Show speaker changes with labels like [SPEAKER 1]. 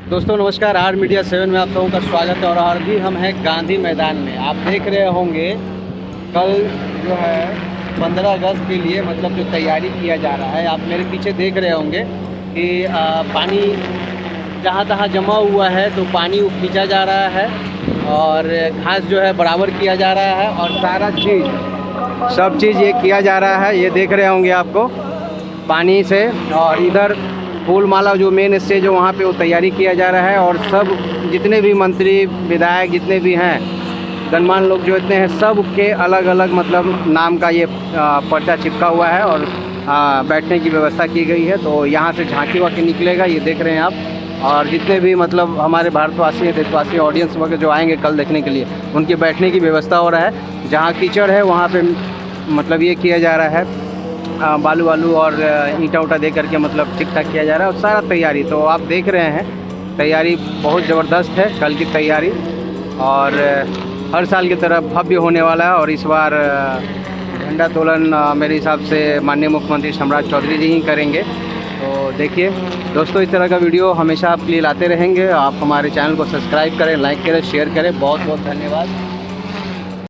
[SPEAKER 1] दोस्तों नमस्कार, are media 7 में आप सबों का स्वागत है। और अभी हम हैं गांधी मैदान में। आप देख रहे होंगे कल जो है 15 अगस्त के लिए मतलब जो तैयारी किया जा रहा है, आप मेरे पीछे देख रहे होंगे कि पानी जहाँ तहाँ जमा हुआ है तो पानी खींचा जा रहा है और घास जो है बराबर किया जा रहा है और सारा चीज़ सब चीज़ ये किया जा रहा है। ये देख रहे होंगे आपको पानी से। और इधर फूल माला जो मेन स्टेज है वहाँ पे वो तैयारी किया जा रहा है और सब जितने भी मंत्री विधायक जितने भी हैं गणमान्य लोग जो इतने हैं सब के अलग अलग मतलब नाम का ये पर्चा चिपका हुआ है और बैठने की व्यवस्था की गई है। तो यहाँ से झांकी वाकी निकलेगा, ये देख रहे हैं आप। और जितने भी मतलब हमारे भारतवासी हैं, देशवासी, ऑडियंस वगैरह जो आएंगे कल देखने के लिए, उनके बैठने की व्यवस्था हो रहा है। जहाँ कीचड़ है वहाँ पे मतलब ये किया जा रहा है, बालू वालू और ईंटा उटा दे करके मतलब ठीक ठाक किया जा रहा है और सारा तैयारी तो आप देख रहे हैं। तैयारी बहुत ज़बरदस्त है कल की तैयारी और हर साल की तरह भव्य होने वाला है। और इस बार झंडा तोलन मेरे हिसाब से माननीय मुख्यमंत्री सम्राट चौधरी जी ही करेंगे। तो देखिए दोस्तों, इस तरह का वीडियो हमेशा आपके लिए लाते रहेंगे। आप हमारे चैनल को सब्सक्राइब करें, लाइक करें, शेयर करें। बहुत बहुत धन्यवाद।